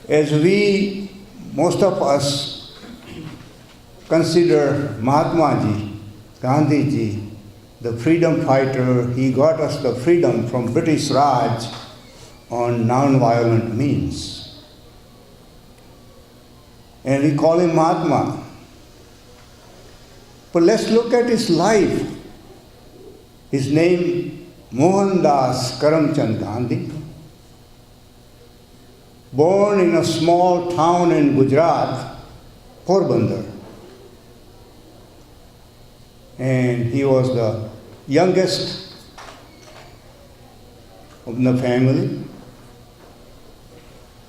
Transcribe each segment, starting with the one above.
As most of us consider Mahatma Ji, Gandhi Ji, the freedom fighter, he got us the freedom from British Raj on non-violent means. And we call him Mahatma. But let's look at his life. His name, Mohandas Karamchand Gandhi. Born in a small town in Gujarat, Porbandar. And he was the youngest of the family.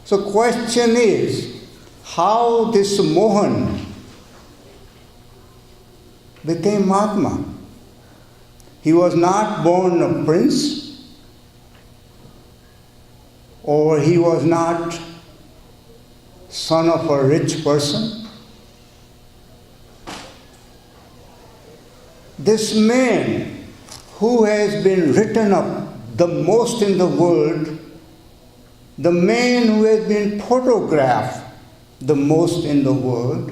So question is, how this Mohan became Mahatma? He was not born a prince, or he was not son of a rich person. This man who has been written up the most in the world, the man who has been photographed the most in the world,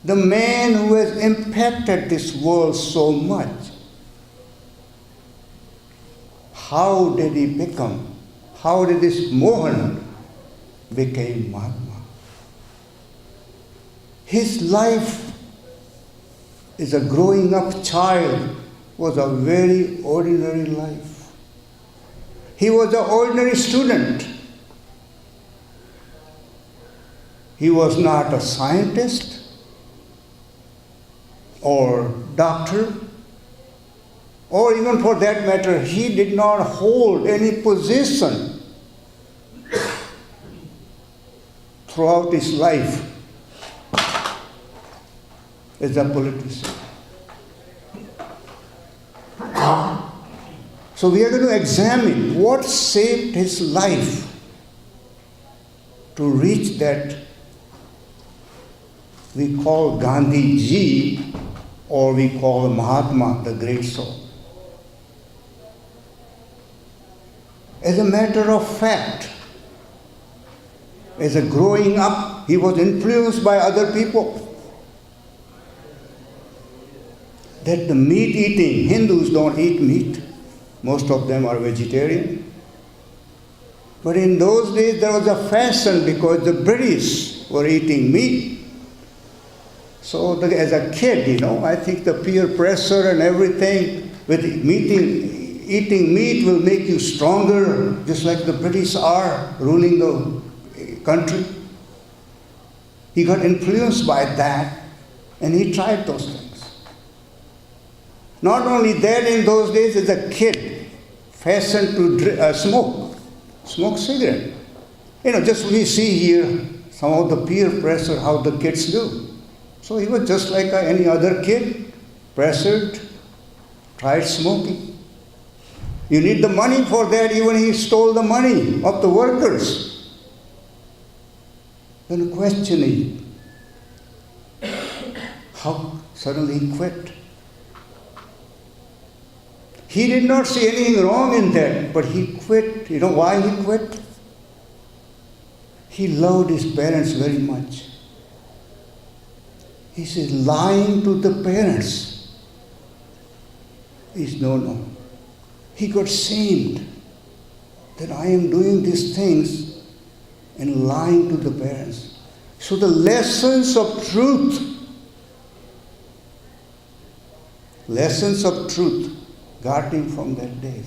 the man who has impacted this world so much, how did he become? How did this Mohan become Mahatma? His life as a growing up child was a very ordinary life. He was an ordinary student. He was not a scientist or doctor, or even for that matter, he did not hold any position throughout his life as a politician. So we are going to examine what shaped his life to reach that we call Gandhi Ji, or we call Mahatma the Great Soul. As a matter of fact, as a growing up, he was influenced by other people. That the meat eating, Hindus don't eat meat. Most of them are vegetarian. But in those days there was a fashion because the British were eating meat. So as a kid, I think the peer pressure and everything with eating meat will make you stronger, just like the British are ruling the country. He got influenced by that and he tried those things. Not only that, in those days as a kid, fashioned to smoke cigarette. Just we see here some of the peer pressure, how the kids do. So he was just like any other kid, pressured, tried smoking. You need the money for that, even he stole the money of the workers. Then questioning, how suddenly he quit. He did not see anything wrong in that, but he quit. You know why he quit? He loved his parents very much. He says, lying to the parents is no. He got shamed that I am doing these things and lying to the parents. So the lessons of truth got him from that day.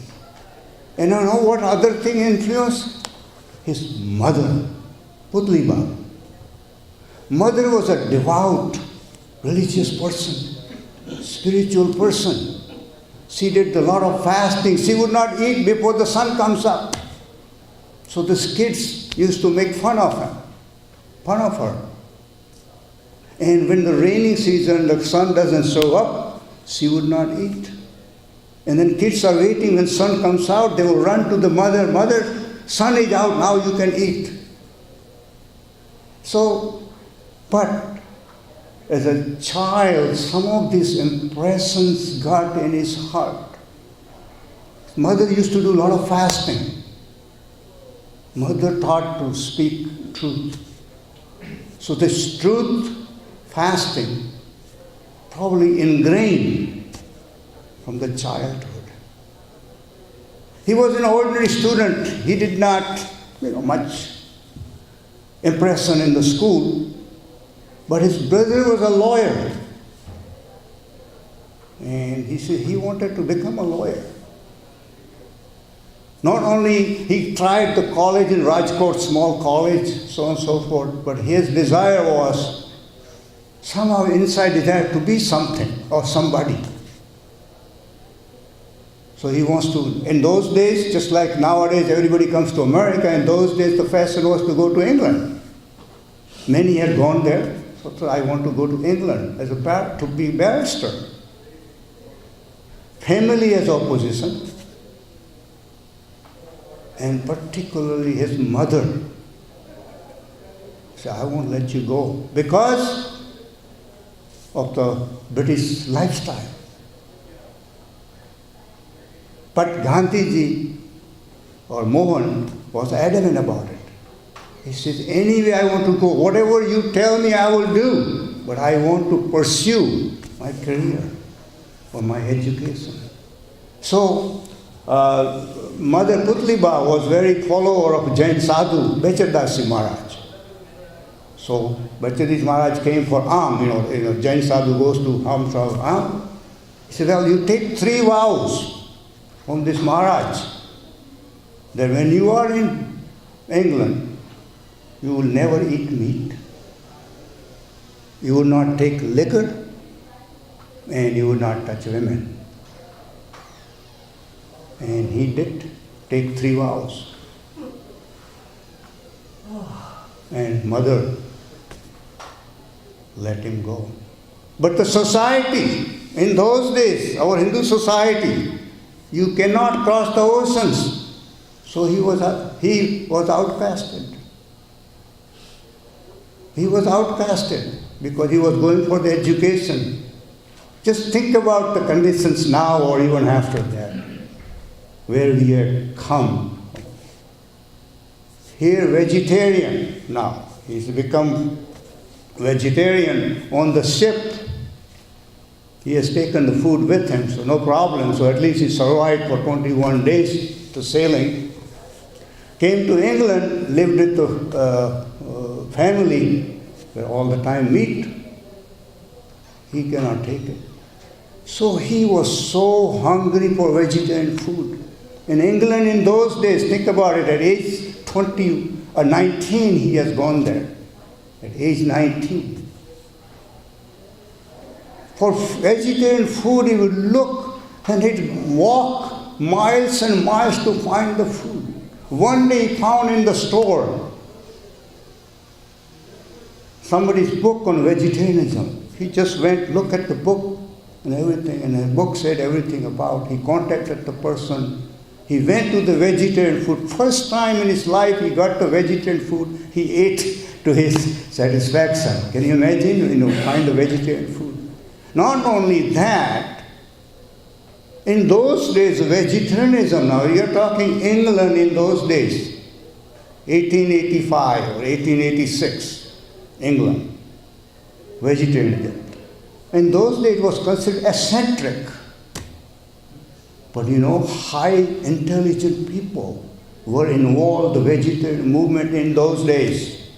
And you know what other thing influenced? His mother, Putli Bagh. Mother was a devout, religious person, spiritual person. She did a lot of fasting. She would not eat before the sun comes up. So these kids used to make fun of her. And when the rainy season, the sun doesn't show up, she would not eat. And then kids are waiting when sun comes out, they will run to the mother. Mother, sun is out, now you can eat. So, but as a child, some of these impressions got in his heart. Mother used to do a lot of fasting. Mother taught to speak truth. So this truth, fasting, probably ingrained from the childhood. He was an ordinary student. He did not, much impression in the school. But his brother was a lawyer. And he said he wanted to become a lawyer. Not only he tried the college in Rajkot, small college, so on and so forth, but his desire was somehow inside desire to be something or somebody. So he wants to, in those days, just like nowadays everybody comes to America, in those days the fashion was to go to England. Many had gone there, so I want to go to England as to be barrister. Family has opposition, and particularly his mother said, I won't let you go because of the British lifestyle. But Gandhiji or Mohan was adamant about it. He says, anyway I want to go. Whatever you tell me I will do. But I want to pursue my career or my education. So, Mother Putliba was very follower of Jain Sadhu, Bechadasi Maharaj. So, Bechadasi Maharaj came for alms. Jain Sadhu goes to alms for alms. He said, well, you take 3 vows from this Maharaj, that when you are in England, you will never eat meat, you will not take liquor, and you will not touch women. And he did take 3 vows. And mother let him go. But the society, in those days, our Hindu society, you cannot cross the oceans. So he was outcasted. He was outcasted because he was going for the education. Just think about the conditions now or even after that, where we had come. Here, vegetarian now. He's become vegetarian on the ship. He has taken the food with him, so no problem. So at least he survived for 21 days to sailing. Came to England, lived with the family, where all the time meat. He cannot take it. So he was so hungry for vegetarian food. In England in those days, think about it, at age 19 he has gone there. At age 19. For vegetarian food, he would look and he'd walk miles and miles to find the food. One day he found in the store somebody's book on vegetarianism. He just went, look at the book and everything, and the book said everything about. He contacted the person. He went to the vegetarian food. First time in his life he got the vegetarian food. He ate to his satisfaction. Can you imagine? Find the vegetarian food. Not only that, in those days, vegetarianism, now you're talking England in those days, 1885 or 1886, England, vegetarianism. In those days it was considered eccentric. But high intelligent people were involved in the vegetarian movement in those days.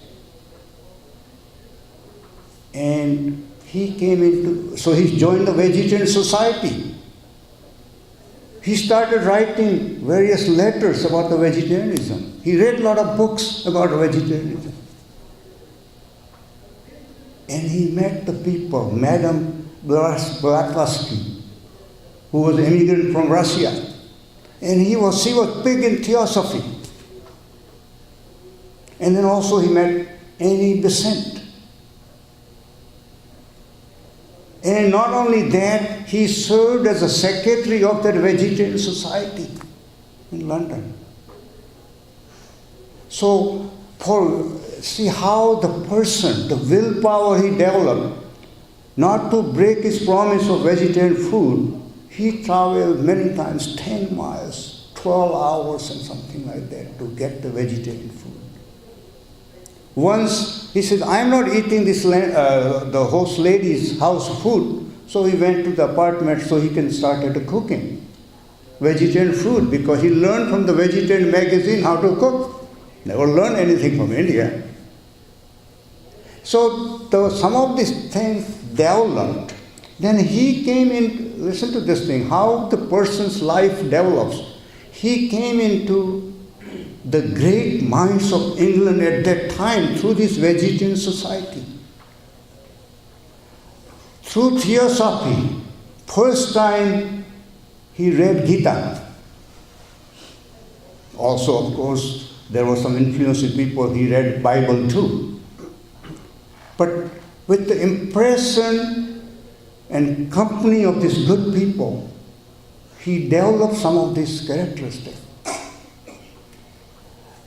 And he he joined the Vegetarian Society. He started writing various letters about the vegetarianism. He read a lot of books about vegetarianism. And he met the people, Madame Blavatsky, who was an immigrant from Russia. And she was big in theosophy. And then also he met Annie Besant. And not only that, he served as a secretary of that Vegetarian Society in London. So, see how the person, the willpower he developed, not to break his promise of vegetarian food, he traveled many times, 10 miles, 12 hours and something like that to get the vegetarian food. Once he said, I'm not eating the host lady's house food. So he went to the apartment so he can start cooking vegetarian food, because he learned from the vegetarian magazine how to cook. Never learned anything from India. So some of these things developed. Then he came in, listen to this thing, how the person's life develops. He came into the great minds of England at that time through this vegetarian society. Through theosophy, first time he read Gita. Also, of course, there was some influence with people, he read Bible too. But with the impression and company of these good people, he developed some of these characteristics.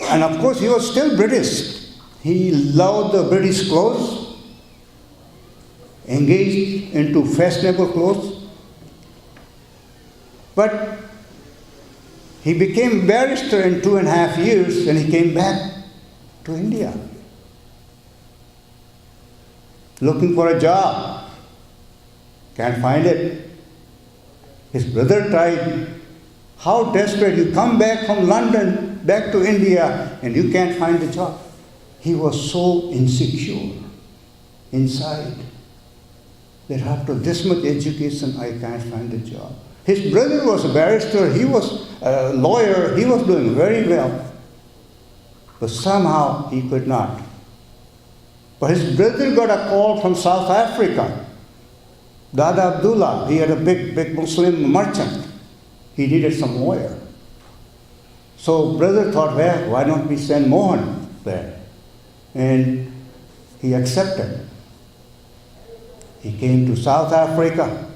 And of course, he was still British. He loved the British clothes, engaged into fashionable clothes. But he became barrister in 2.5 years and he came back to India, looking for a job. Can't find it. His brother tried. How desperate, you come back from London, back to India, and you can't find a job. He was so insecure inside that after this much education, I can't find a job. His brother was a barrister, he was a lawyer, he was doing very well. But somehow he could not. But his brother got a call from South Africa. Dada Abdullah, he had a big Muslim merchant. He needed some lawyer. So brother thought, well, why don't we send Mohan there? And he accepted. He came to South Africa,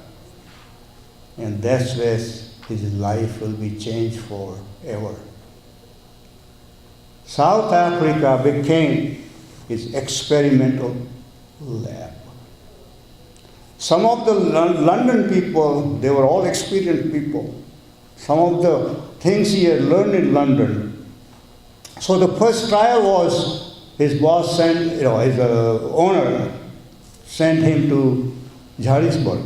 and that's where his life will be changed forever. South Africa became his experimental lab. Some of the London people, they were all experienced people. Some of the things he had learned in London. So the first trial was his boss sent, his owner sent him to Johannesburg.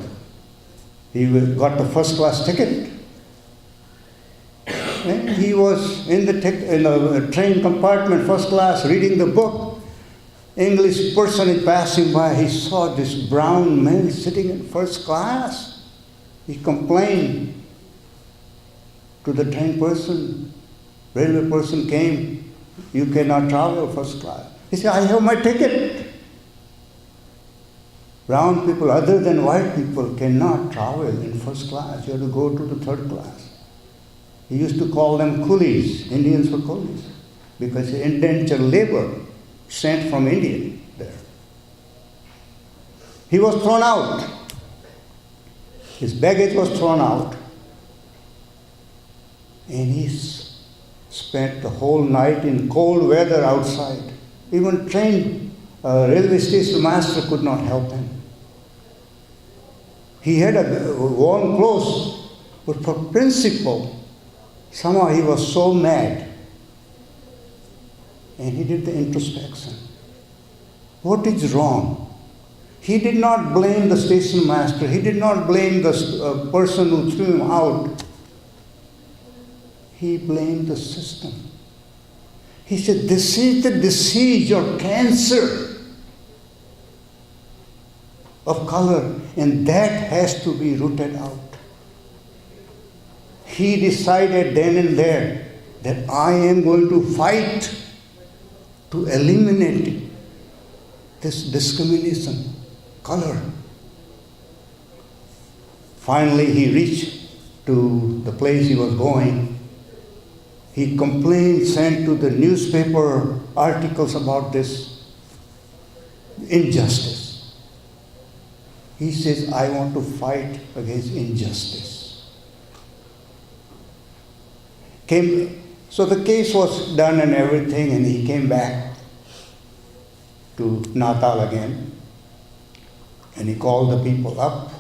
He got the first class ticket. And he was in the train compartment, first class, reading the book. English person is passing by, he saw this brown man sitting in first class. He complained to the train person. Railway person came, you cannot travel first class. He said, I have my ticket. Brown people, other than white people, cannot travel in first class. You have to go to the third class. He used to call them coolies. Indians were coolies, because indentured labor sent from India there. He was thrown out. His baggage was thrown out. And he spent the whole night in cold weather outside. Even railway station master could not help him. He had a warm clothes, but for principle, somehow he was so mad. And he did the introspection. What is wrong? He did not blame the station master. He did not blame the person who threw him out. He blamed the system. He said, this is the disease or cancer of color, and that has to be rooted out. He decided then and there that I am going to fight to eliminate this discrimination, color. Finally, he reached to the place he was going. He complained, sent to the newspaper articles about this injustice. He says, I want to fight against injustice. So the case was done and everything, and he came back to Natal again. And he called the people up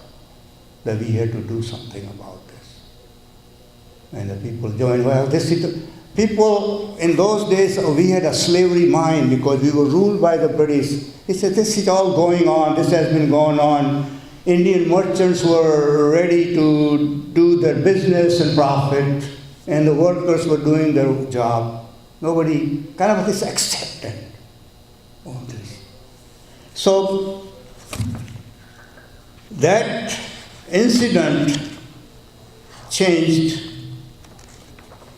that we had to do something about this. And the people joined. Well, people in those days, we had a slavery mind because we were ruled by the British. He said, this is all going on, this has been going on. Indian merchants were ready to do their business and profit, and the workers were doing their job. Nobody kind of just accepted all this. So that incident changed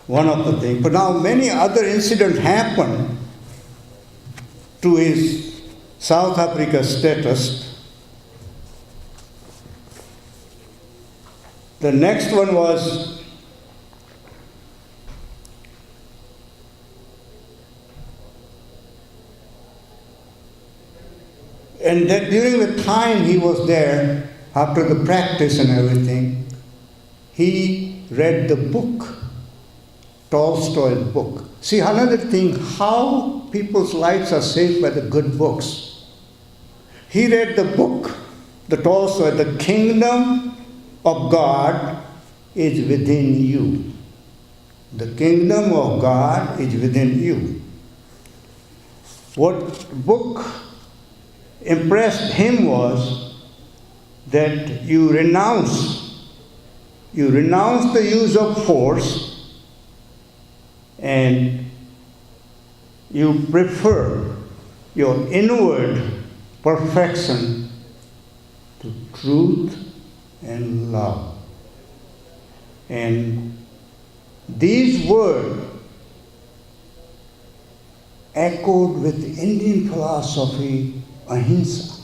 one of the things. But now many other incidents happened to his South Africa status. The next one was and that during the time he was there, after the practice and everything, he read the book, Tolstoy's book. See, another thing, how people's lives are saved by the good books. He read the book, the Tolstoy, The Kingdom of God is within you. The kingdom of God is within you. What book impressed him was that you renounce the use of force and you prefer your inward perfection to truth and love. And these words echoed with Indian philosophy, ahimsa,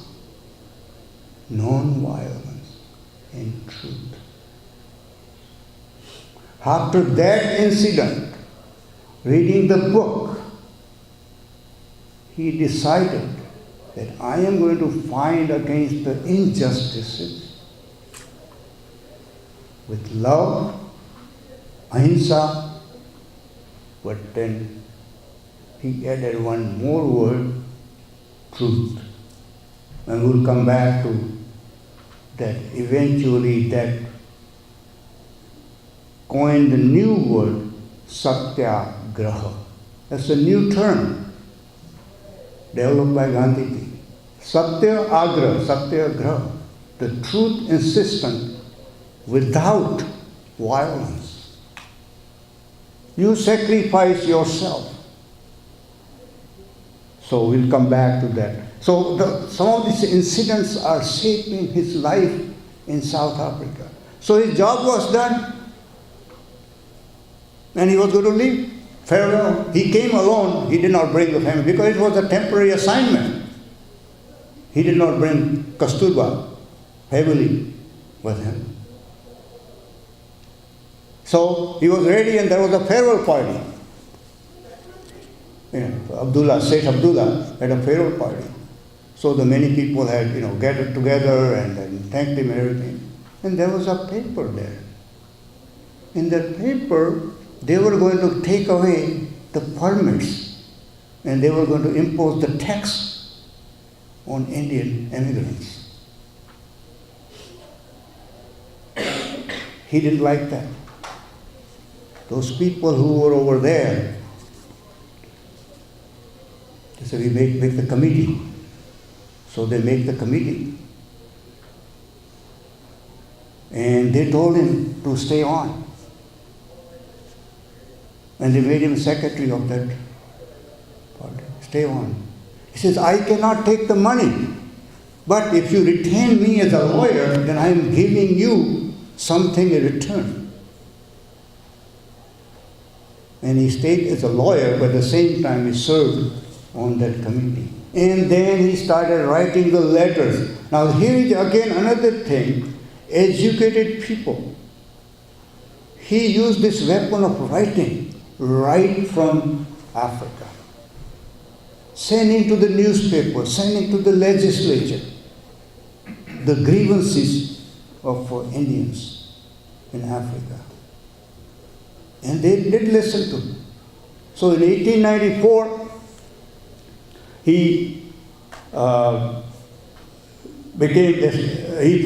non-violence, and truth. After that incident, reading the book, he decided that I am going to fight against the injustices with love, ahimsa, but then he added one more word, truth. And we'll come back to that. Eventually that coined the new word, satyagraha. That's a new term developed by Gandhi. Satyagraha, the truth insistent without violence. You sacrifice yourself. So we'll come back to that. So some of these incidents are shaping his life in South Africa. So his job was done and he was going to leave. Farewell. He came alone. He did not bring the family because it was a temporary assignment. He did not bring Kasturba heavily with him. So he was ready and there was a farewell party. Seth Abdullah had a farewell party. So the many people had, gathered together and thanked him and everything. And there was a paper there. In that paper, they were going to take away the permits and they were going to impose the tax on Indian immigrants. He didn't like that. Those people who were over there, they said, we make the committee. So they make the committee. And they told him to stay on. And they made him secretary of that party. Stay on. He says, I cannot take the money. But if you retain me as a lawyer, then I am giving you something in return. And he stayed as a lawyer, but at the same time he served on that committee. And then he started writing the letters. Now here is again another thing. Educated people. He used this weapon of writing right from Africa. Sending to the newspaper, sending to the legislature the grievances of Indians in Africa. And they did listen to him. So in 1894, he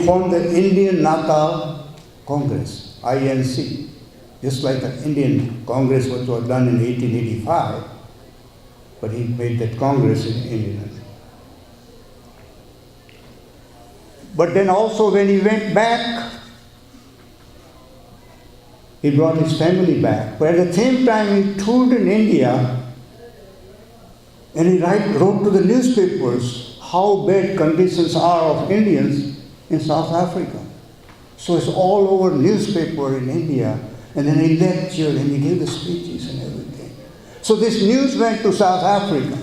formed the Indian Natal Congress, INC. just like the Indian Congress which was done in 1885, but he made that Congress in India. But then also when he went back, he brought his family back. But at the same time, he toured in India and he wrote to the newspapers how bad conditions are of Indians in South Africa. So it's all over newspaper in India. And then he lectured and he gave the speeches and everything. So this news went to South Africa.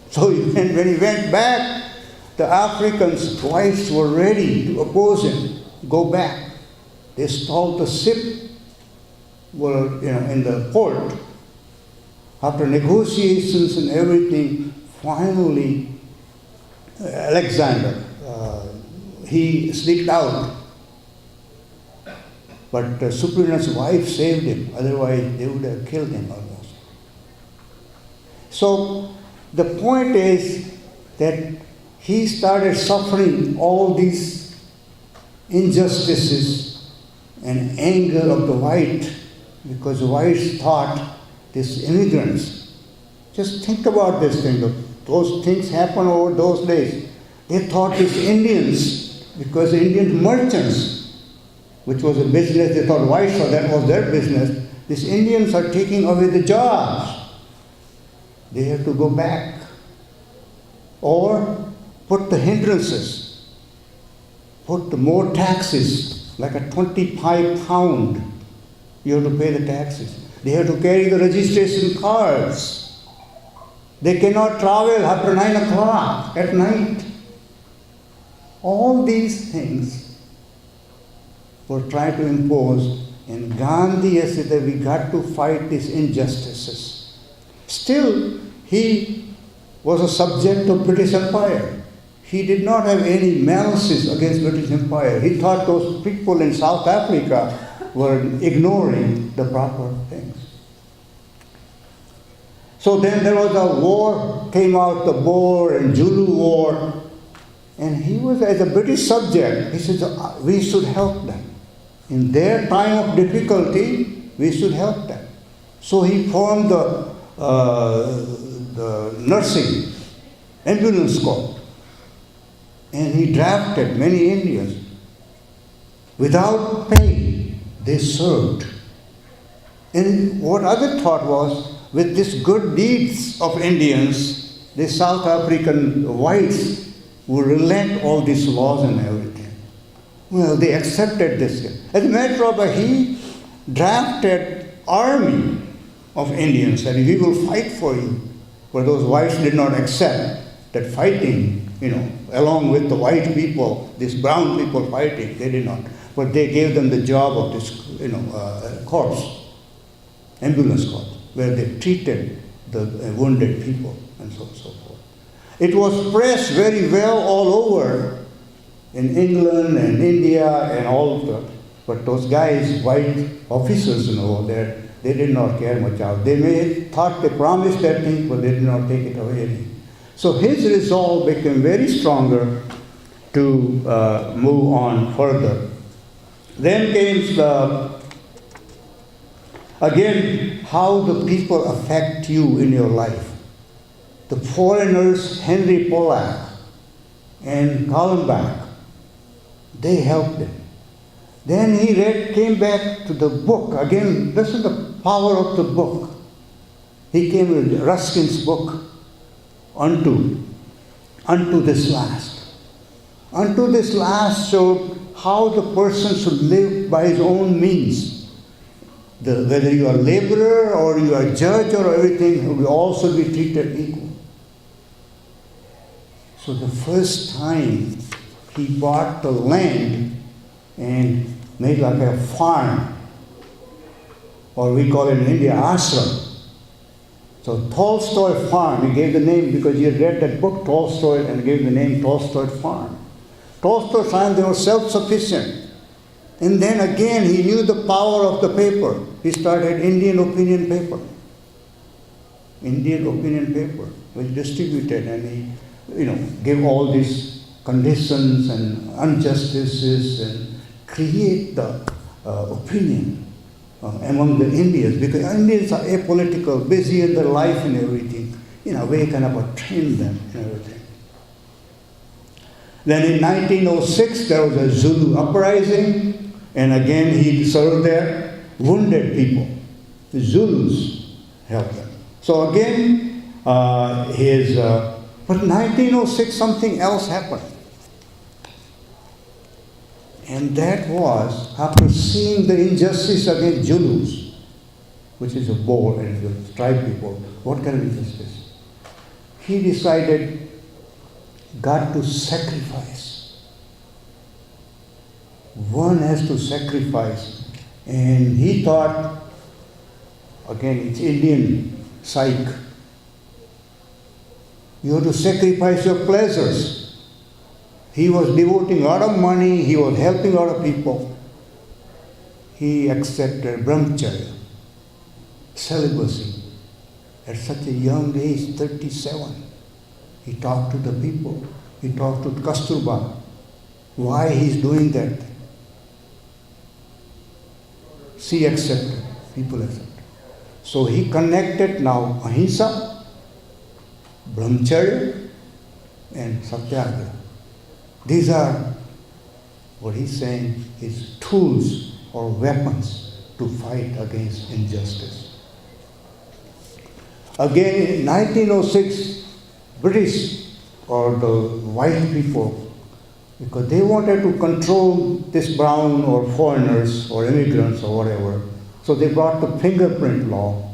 So when he went back, the Africans twice were ready to oppose him, go back. They stalled the ship, were in the port. After negotiations and everything, finally, Alexander, he sneaked out. But Supriya's wife saved him, otherwise they would have killed him almost. So the point is that he started suffering all these injustices and anger of the white, because the whites thought these immigrants, just think about this thing, those things happened over those days. They thought these Indians, because the Indian merchants, which was a business, they thought whites, so that was their business. These Indians are taking away the jobs. They have to go back. Or put the hindrances, put more taxes, like a 25 pound, you have to pay the taxes. They have to carry the registration cards. They cannot travel after 9 o'clock at night. All these things were tried to impose, and Gandhi has said that we got to fight these injustices. Still, he was a subject of British Empire. He did not have any malice against British Empire. He thought those people in South Africa were ignoring the proper things. So then there was a war, came out, the Boer and Zulu war, and he was, as a British subject, he said, we should help them. In their time of difficulty, we should help them. So he formed the nursing ambulance corps, and he drafted many Indians. Without pay, they served. And what other thought was, with these good deeds of Indians, the South African whites would relent all these laws and everything. Well, they accepted this. As a matter of fact, he drafted army of Indians, and we will fight for you. But those whites did not accept that fighting, along with the white people, these brown people fighting, they did not. But they gave them the job of this, corps, ambulance corps, where they treated the wounded people and so forth. It was pressed very well all over in England and India and all of that. But those guys, white officers over there, they did not care much out. They thought they promised that thing, but they did not take it away. So his resolve became very stronger to move on further. Then came again, how the people affect you in your life. The foreigners, Henry Pollack and Kallenbach, they helped him. Then he came back to the book. Again, this is the power of the book. He came with Ruskin's book, Unto This Last. Unto This Last showed how the person should live by his own means. Whether you are a laborer or you are a judge or everything, we all should be treated equal. So the first time he bought the land and made like a farm, or we call it in India ashram. So Tolstoy Farm, he gave the name because he had read that book Tolstoy and gave the name Tolstoy Farm. Tolstoy found they were self-sufficient. And then again he knew the power of the paper. He started Indian opinion paper. Indian opinion paper was distributed, and he gave all these conditions and injustices and create the opinion among the Indians, because Indians are apolitical, busy in their life and everything. In a way, kind of trained them and everything. Then in 1906, there was a Zulu uprising, and again he served there, wounded people. The Zulus helped them. So again, but 1906, something else happened. And that was, after seeing the injustice against Zulus, which is a Boer and the tribe people, what kind of injustice? He decided got to sacrifice. One has to sacrifice. And he thought, again, it's Indian psyche. You have to sacrifice your pleasures. He was devoting a lot of money, he was helping a lot of people. He accepted brahmacharya, celibacy, at such a young age, 37. He talked to the people. He talked to Kasturba. Why he's doing that. She accepted. People accepted. So he connected now ahimsa, brahmacharya, and satyagraha. These are, what he's saying, is tools or weapons to fight against injustice. Again, in 1906, British or the white people, because they wanted to control this brown or foreigners or immigrants or whatever, so they brought the fingerprint law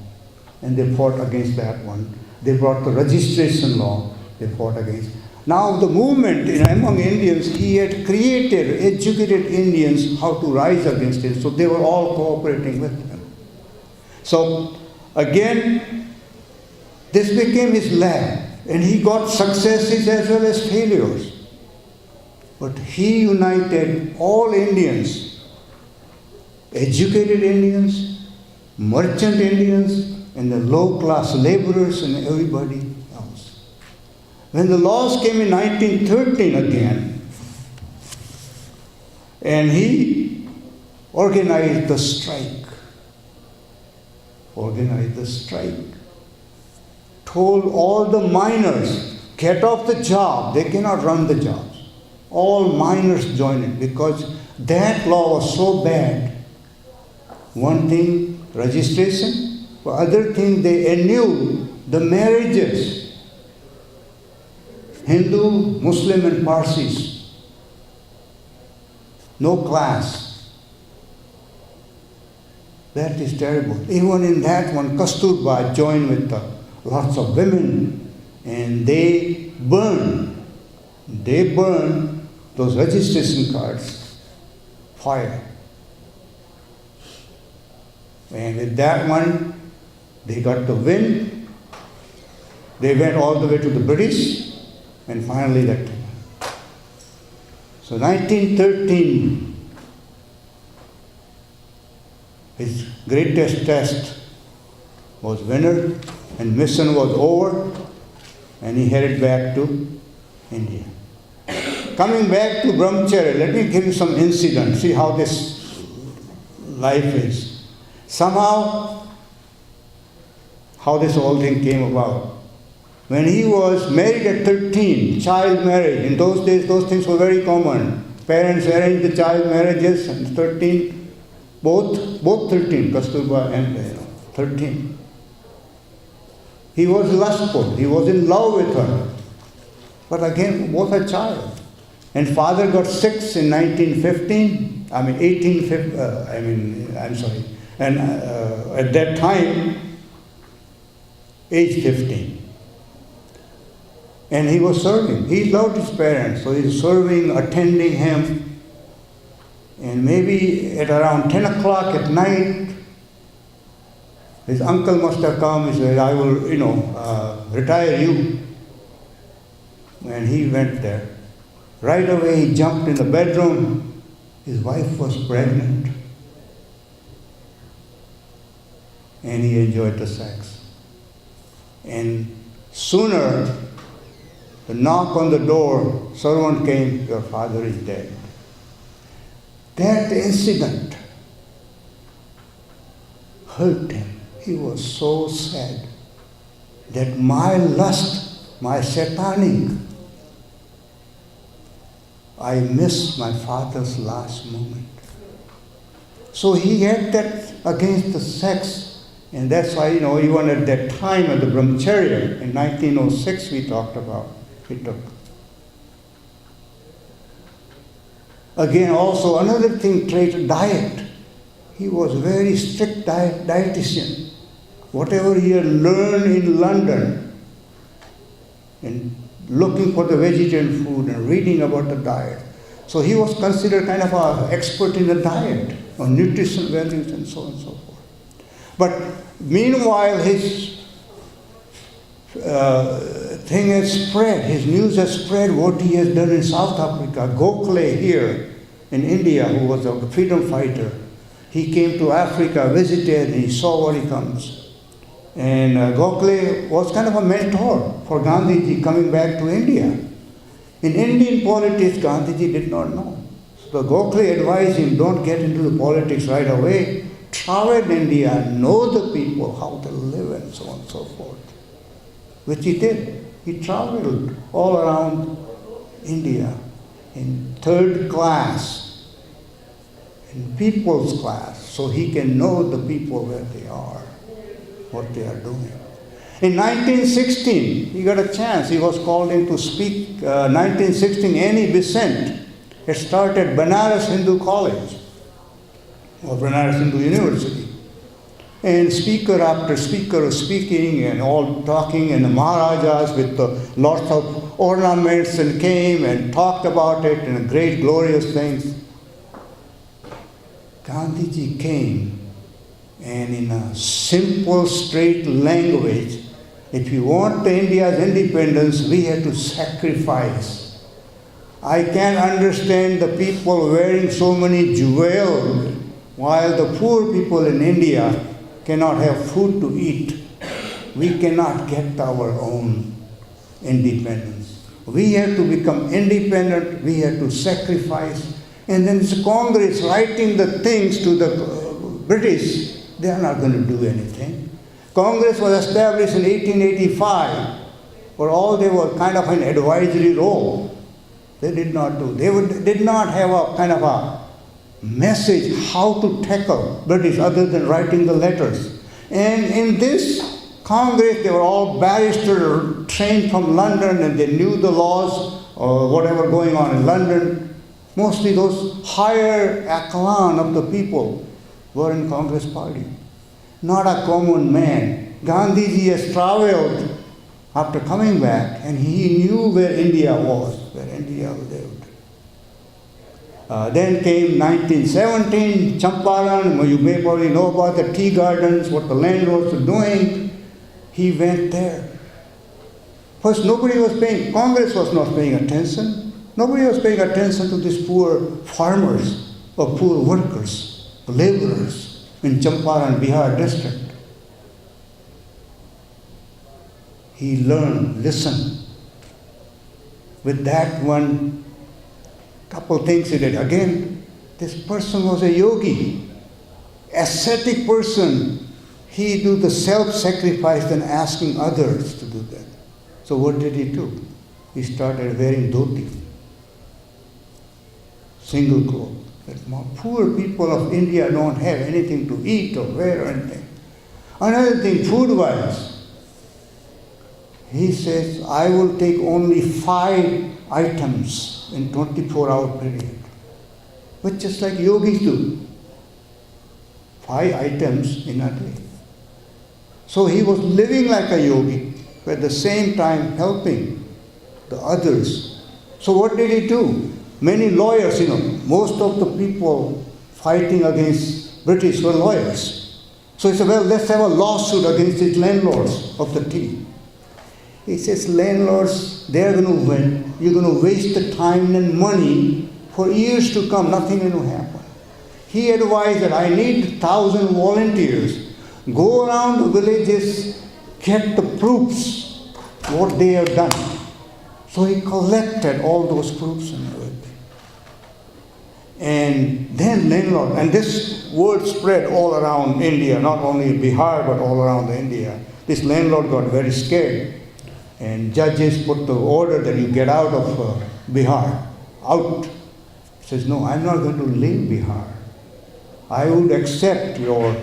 and they fought against that one. They brought the registration law, they fought against. Now the movement among Indians, he had created, educated Indians how to rise against it, so they were all cooperating with him. So again, this became his lab, and he got successes as well as failures. But he united all Indians, educated Indians, merchant Indians, and the low-class laborers and everybody else. When the laws came in 1913 again, and he organized the strike, told all the miners, get off the job, they cannot run the jobs. All miners joined it because that law was so bad. One thing, registration. For other thing, they annulled the marriages. Hindu, Muslim and Parsis. No class. That is terrible. Even in that one, Kasturba joined with lots of women, and they burned those registration cards, fire. And with that one, they got the win. They went all the way to the British, and finally that came. So 1913, his greatest test was winner, and mission was over, and he headed back to India. Coming back to brahmacharya, let me give you some incident, see how this life is. Somehow, how this whole thing came about. When he was married at 13, child marriage, in those days those things were very common. Parents arranged the child marriages, and 13, both 13, Kasturba and 13. He was lustful, he was in love with her. But again, both a child. And father got sick in 1815. And at that time, age 15. And he was serving. He loved his parents, so he's serving, attending him. And maybe at around 10 o'clock at night, his uncle must have come. He said, I will, retire you. And he went there. Right away, he jumped in the bedroom. His wife was pregnant. And he enjoyed the sex. And sooner, the knock on the door, servant came, your father is dead. That incident hurt him. He was so sad that my lust, my satanic, I missed my father's last moment. So he had that against the sex, and that's why, even at that time at the Brahmacharya, in 1906 we talked about, he took. Again, also another thing, diet. He was very strict dietitian. Whatever he had learned in London, and looking for the vegetarian food and reading about the diet. So he was considered kind of an expert in the diet, on nutrition values and so on and so forth. But meanwhile, his thing has spread, his news has spread what he has done in South Africa. Gokhale here in India, who was a freedom fighter, he came to Africa, visited, and he saw what he comes. And Gokhale was kind of a mentor for Gandhiji coming back to India. In Indian politics, Gandhiji did not know. So Gokhale advised him, don't get into the politics right away. Travel in India, know the people, how they live, and so on and so forth. Which he did. He traveled all around India in third class, in people's class, so he can know the people where they are, what they are doing. In 1916, he got a chance. He was called in to speak. 1916, Annie Besant had started Banaras Hindu College, or Banaras Hindu University. And speaker after speaker was speaking and all talking, and the Maharajas with lots of ornaments and came and talked about it and great glorious things. Gandhiji came, and in a simple, straight language, if you want India's independence, we have to sacrifice. I can't understand the people wearing so many jewels while the poor people in India cannot have food to eat. We cannot get our own independence. We have to become independent, we have to sacrifice. And then it's Congress writing the things to the British. They are not going to do anything. Congress was established in 1885, where all they were kind of an advisory role. They did not do. They did not have a kind of a message how to tackle British other than writing the letters. And in this Congress, they were all barristers trained from London, and they knew the laws or whatever going on in London. Mostly those higher echelon of the people were in Congress party. Not a common man. Gandhiji has traveled after coming back, and he knew where India was, where India lived. Then came 1917, Champaran. You may probably know about the tea gardens, what the landlords were doing. He went there. First, nobody was paying, Congress was not paying attention. Nobody was paying attention to these poor farmers or poor workers, laborers in Champaran, Bihar district. He learned, listened. With that one, couple things he did. Again, this person was a yogi, ascetic person. He do the self-sacrifice than asking others to do that. So what did he do? He started wearing dhoti, single cloth. Poor people of India don't have anything to eat or wear or anything. Another thing, food-wise, he says, I will take only 5 items in 24-hour period, which just like yogis do. 5 items in a day. So he was living like a yogi, but at the same time helping the others. So what did he do? Many lawyers, most of the people fighting against British were lawyers. So he said, well, let's have a lawsuit against these landlords of the tea. He says, landlords, they're going to win. You're going to waste the time and money for years to come. Nothing is going to happen. He advised that I need 1,000 volunteers. Go around the villages, get the proofs, what they have done. So he collected all those proofs and everything. And then landlord, and this word spread all around India, not only Bihar, but all around India. This landlord got very scared. And judges put the order that you get out of Bihar, out. He says, no, I'm not going to leave Bihar. I would accept your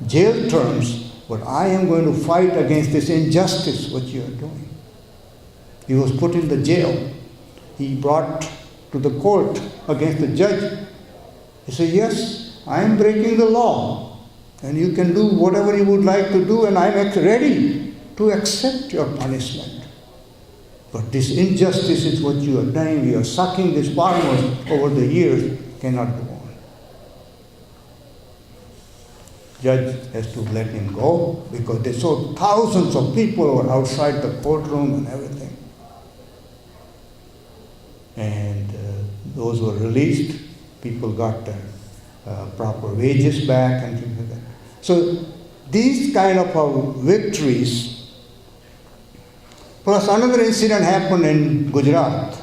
jail terms, but I am going to fight against this injustice what you are doing. He was put in the jail. He brought to the court against the judge. He said, yes, I am breaking the law, and you can do whatever you would like to do, and I am ready to accept your punishment. But this injustice is what you are doing. You are sucking these farmers over the years. Cannot go on. Judge has to let him go because they saw thousands of people were outside the courtroom and everything. And those were released. People got their proper wages back and things like that. So these kind of victories. Plus another incident happened in Gujarat,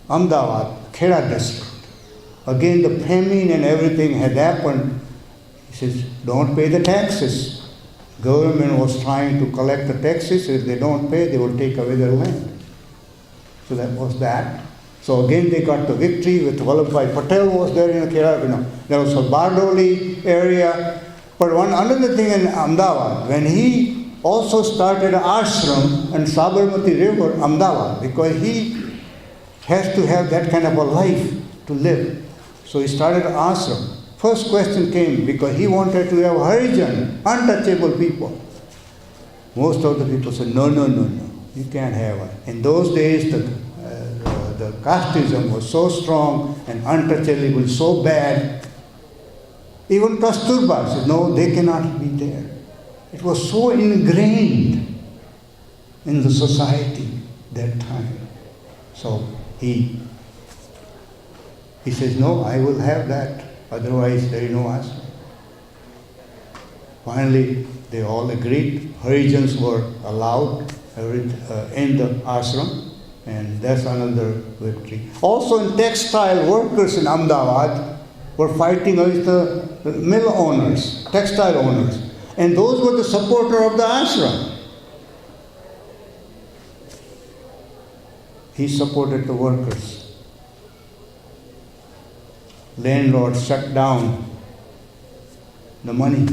Ahmedabad, Kheda district. Again the famine and everything had happened. He says, don't pay the taxes. Government was trying to collect the taxes. If they don't pay, they will take away their land. So that was that. So again they got the victory with Vallabhbhai Patel was there in Kerala. There was a Bardoli area. But one another thing in Ahmedabad, when he also started an ashram in Sabarmati River, Ahmedabad, because he has to have that kind of a life to live. So he started an ashram. First question came because he wanted to have Harijan, untouchable people. Most of the people said, no, you can't have it. In those days, the casteism was so strong and untouchable, so bad. Even Kasturba said, no, they cannot be there. It was so ingrained in the society that time. So he says, no, I will have that. Otherwise, there is no ashram. Finally, they all agreed. Harijans were allowed in the ashram, and that's another victory. Also, in textile workers in Ahmedabad were fighting against the mill owners, textile owners. And those were the supporter of the ashram. He supported the workers. Landlord shut down the money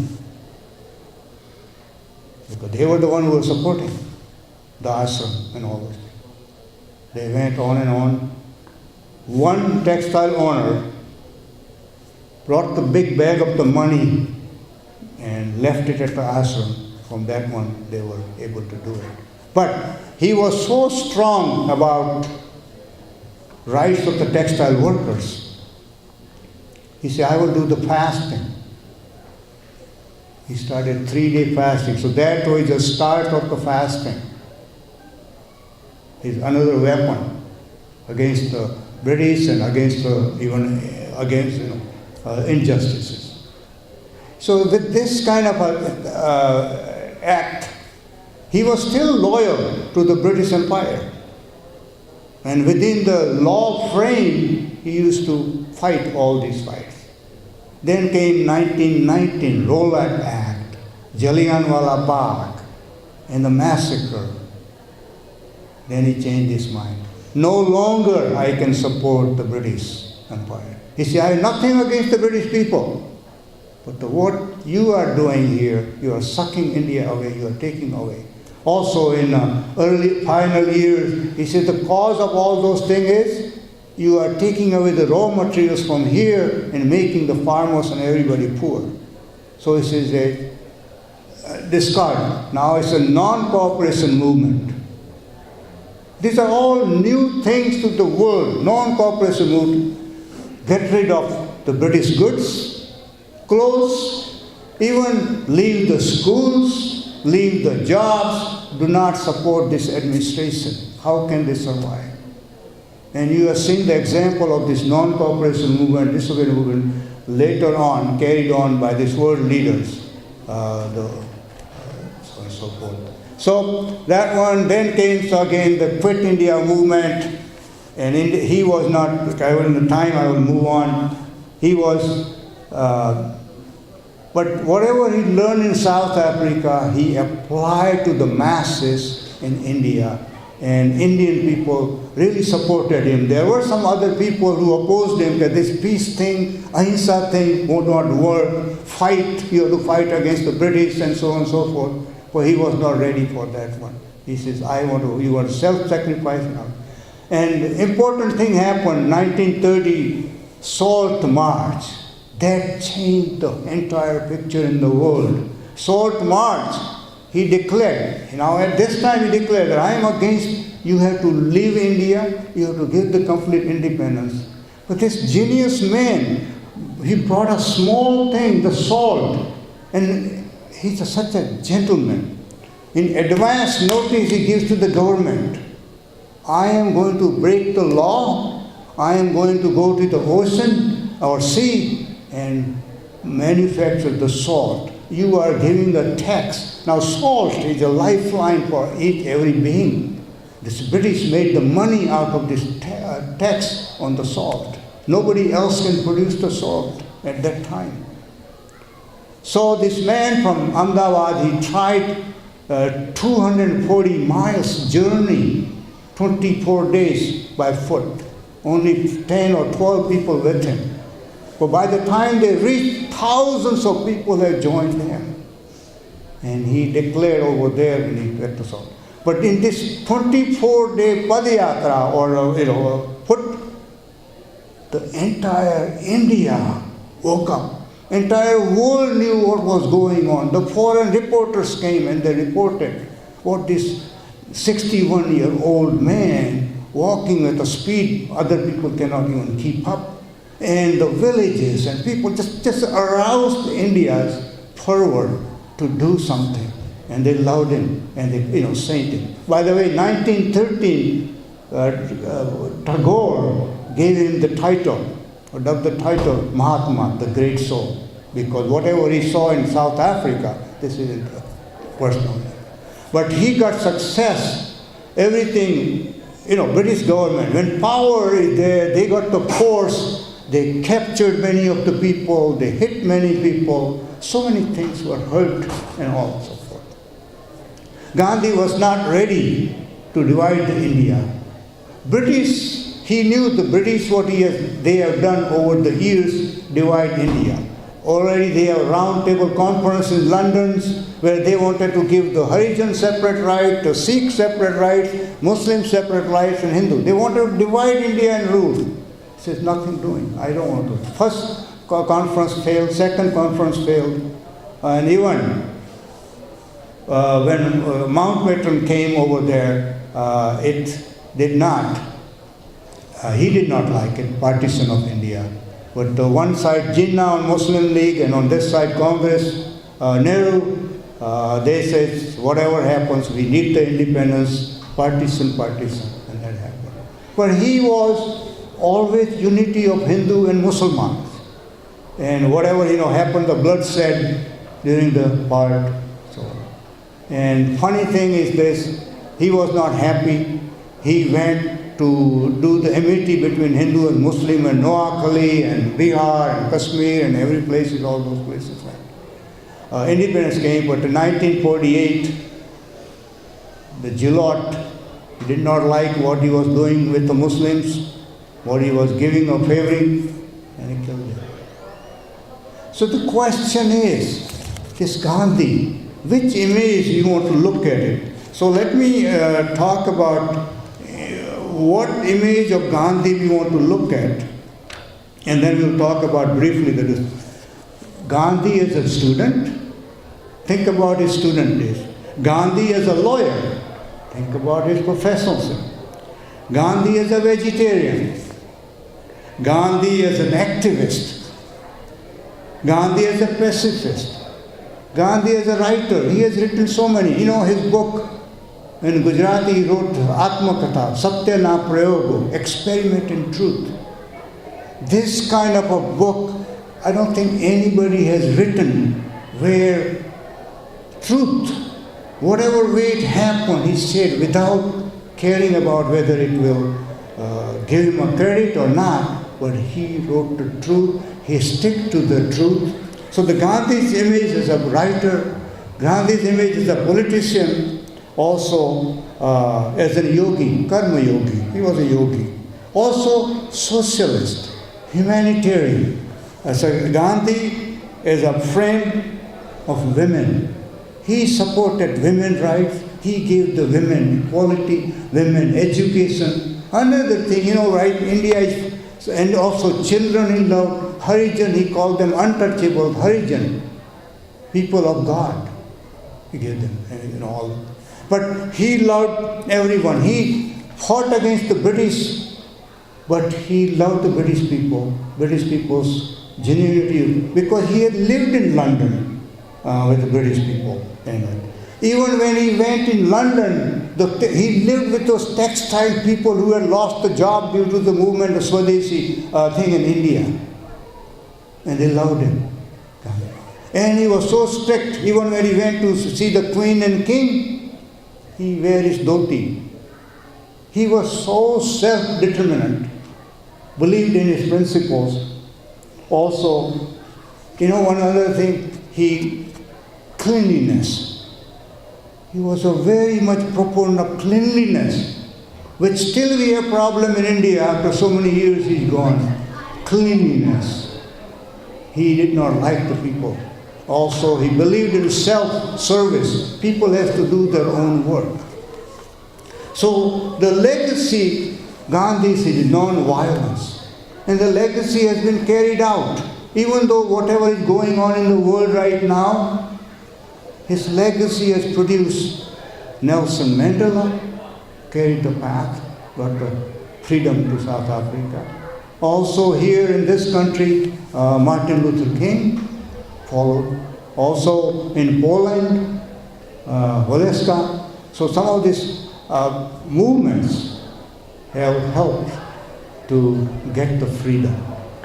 because they were the one who were supporting the ashram and all this. They went on and on. One textile owner brought the big bag of the money and left it at the ashram. From that one, they were able to do it. But he was so strong about rights of the textile workers. He said, I will do the fasting. He started 3-day fasting. So that was the start of the fasting. It's another weapon against the British and against injustices. So with this kind of act, he was still loyal to the British Empire. And within the law frame, he used to fight all these fights. Then came 1919, Rowlatt Act, Jallianwala Bagh, and the Massacre. Then he changed his mind. No longer I can support the British Empire. He said, I have nothing against the British people. But what you are doing here, you are sucking India away, you are taking away. Also in early final years, he said the cause of all those things is you are taking away the raw materials from here and making the farmers and everybody poor. So he says, discard. Now it's a non-cooperation movement. These are all new things to the world, non-cooperation movement. Get rid of the British goods, clothes, even leave the schools, leave the jobs, do not support this administration. How can they survive? And you have seen the example of this non-cooperation movement, disobedience movement, later on, carried on by these world leaders, so on and so forth. So that one, then came again the Quit India movement, And he was not, in the time I will move on, he was, but whatever he learned in South Africa, he applied to the masses in India. And Indian people really supported him. There were some other people who opposed him, that this peace thing, ahimsa thing would not work, fight, you have to fight against the British and so on and so forth. But he was not ready for that one. He says, you want to self-sacrifice now. And important thing happened, 1930, Salt March. That changed the entire picture in the world. Salt March, he declared, at this time he declared that I am against, you have to leave India, you have to give the complete independence. But this genius man, he brought a small thing, the salt, and he's such a gentleman. In advance notice he gives to the government, I am going to break the law, I am going to go to the ocean or sea and manufacture the salt. You are giving a tax. Now salt is a lifeline for every being. This British made the money out of this tax on the salt. Nobody else can produce the salt at that time. So this man from Ahmedabad, he tried 240 miles journey, 24 days by foot. Only 10 or 12 people with him. But by the time they reached, thousands of people had joined him. And he declared over there and he went to salt. But in this 24-day Padayatra, or foot, the entire India woke up. Entire world knew what was going on. The foreign reporters came and they reported what this 61-year-old man walking at a speed other people cannot even keep up. And the villages and people just aroused India's fervor to do something. And they loved him and they sainted him. By the way, 1913, Tagore gave him the title, or dubbed the title Mahatma, the great soul. Because whatever he saw in South Africa, this isn't personal. But he got success, everything, British government, when power is there, they got the force. They captured many of the people, they hit many people, so many things were hurt and all so forth. Gandhi was not ready to divide India. British, he knew the British, they have done over the years, divide India. Already they have round table conference in London where they wanted to give the Harijan separate right, the Sikh separate rights, Muslim separate rights and Hindu. They wanted to divide India and rule. Says nothing doing. I don't want to. First conference failed, second conference failed, and even when Mountbatten came over there, it did not. He did not like it, partition of India. But one side Jinnah on Muslim League, and on this side Congress, Nehru, they said whatever happens, we need the independence, partition, and that happened. But he was always unity of Hindu and Muslims. And whatever happened, the bloodshed during the part. So, and funny thing is this, he was not happy. He went to do the amity between Hindu and Muslim and Noakhali and Bihar and Kashmir and every place, all those places. Independence came, but in 1948, the Gillot, he did not like what he was doing with the Muslims, what he was giving or favoring, and he killed him. So the question is, this Gandhi, which image you want to look at it? So let me talk about what image of Gandhi we want to look at, and then we'll talk about briefly that Gandhi as a student. Think about his student days. Gandhi as a lawyer. Think about his professionalism. Gandhi as a vegetarian. Gandhi as an activist. Gandhi as a pacifist. Gandhi as a writer. He has written so many. His book, in Gujarati he wrote Atmakatha, Satya Na Prayogo, Experiment in Truth. This kind of a book, I don't think anybody has written where truth, whatever way it happened, he said without caring about whether it will give him a credit or not, but he wrote the truth. He stuck to the truth. So the Gandhi's image as a writer, Gandhi's image as a politician, also as a yogi, karma yogi. He was a yogi. Also socialist, humanitarian. Gandhi is a friend of women. He supported women's rights. He gave the women equality, women education. Another thing, right, India is, and also children in love. Harijan, he called them untouchables, Harijan, people of God. He gave them, all. But he loved everyone. He fought against the British, but he loved the British people, British people's genuinity, because he had lived in London with the British people. Even when he went in London, he lived with those textile people who had lost the job due to the movement of Swadeshi thing in India. And they loved him. And he was so strict, even when he went to see the Queen and King, he wear his dhoti. He was so self-determined, believed in his principles. Also, one other thing, cleanliness. He was a very much proponent of cleanliness, which still we have a problem in India after so many years he's gone. Cleanliness. He did not like the people. Also, he believed in self-service. People have to do their own work. So the legacy, Gandhi's is non-violence. And the legacy has been carried out. Even though whatever is going on in the world right now, his legacy has produced Nelson Mandela, carried the path, got the freedom to South Africa. Also here in this country, Martin Luther King followed. Also in Poland, Waleska. So some of these movements have helped to get the freedom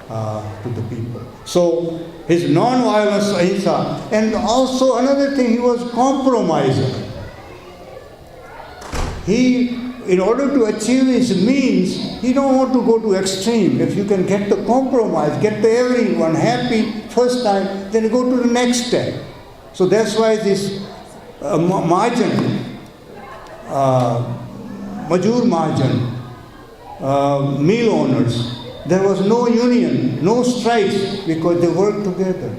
to the people. So his non-violence, ahimsa, and also another thing, he was compromiser. In order to achieve his means, he don't want to go to extreme. If you can get the compromise, get everyone happy first time, then go to the next step. So that's why this margin, Majur margin, mill owners, there was no union, no strikes, because they worked together.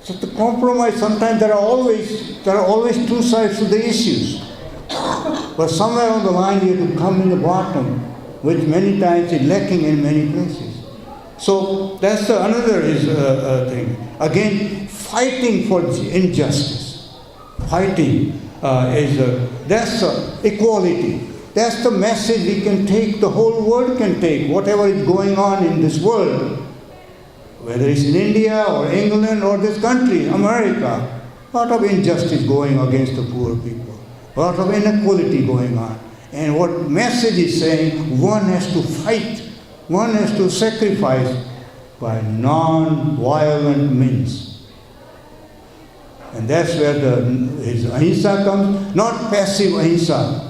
So the compromise, sometimes there are always two sides to the issues. But somewhere on the line you have to come in the bottom, which many times is lacking in many places. So that's another thing. Again, fighting for injustice. Fighting that's equality. That's the message we can take, the whole world can take, whatever is going on in this world, whether it's in India or England or this country, America. A lot of injustice going against the poor people, a lot of inequality going on. And what message is saying, one has to fight, one has to sacrifice by non-violent means. And that's where his ahimsa comes, not passive ahimsa.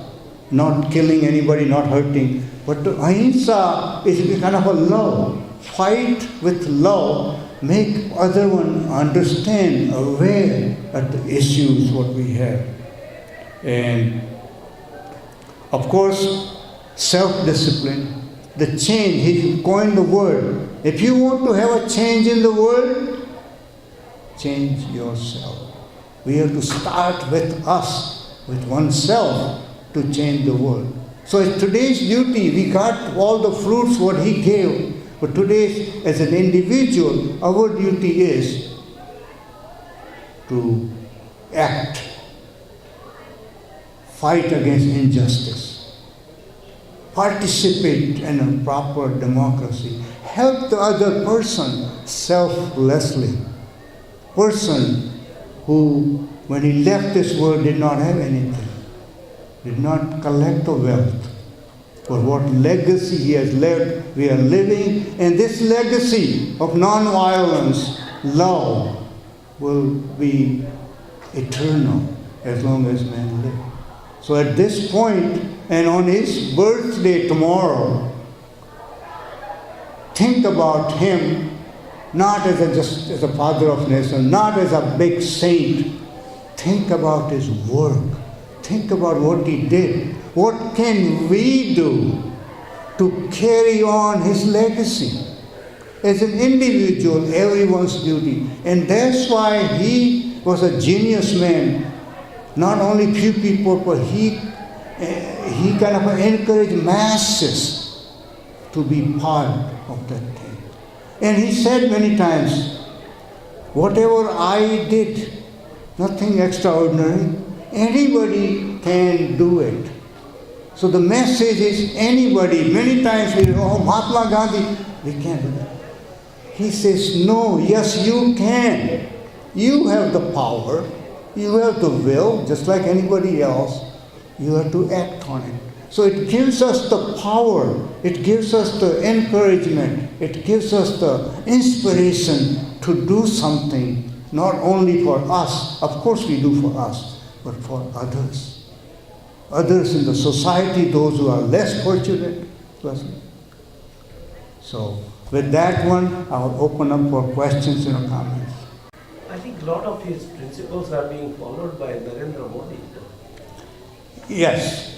Not killing anybody, not hurting. But the ahimsa is kind of a love. Fight with love, make other one understand, aware of the issues what we have. And of course, self-discipline, the change, he coined the word. If you want to have a change in the world, change yourself. We have to start with us, with oneself, to change the world. So it's today's duty. We got all the fruits what he gave, but today as an individual, our duty is to act, fight against injustice, participate in a proper democracy, help the other person selflessly, person who when he left this world did not have anything, did not collect the wealth. But what legacy he has left, we are living, and this legacy of non-violence, love, will be eternal as long as men live. So at this point, and on his birthday tomorrow, think about him not just as a father of nation, not as a big saint. Think about his work. Think about what he did. What can we do to carry on his legacy? As an individual, everyone's duty. And that's why he was a genius man. Not only few people, but he kind of encouraged masses to be part of that thing. And he said many times, whatever I did, nothing extraordinary, anybody can do it. So the message is anybody. Many times we say, oh, Mahatma Gandhi, we can't do that. He says, no, yes, you can. You have the power. You have the will, just like anybody else. You have to act on it. So it gives us the power. It gives us the encouragement. It gives us the inspiration to do something, not only for us. Of course we do for us, but for others. Others in the society, those who are less fortunate. So with that one, I'll open up for questions and comments. I think a lot of his principles are being followed by Narendra Modi. Yes.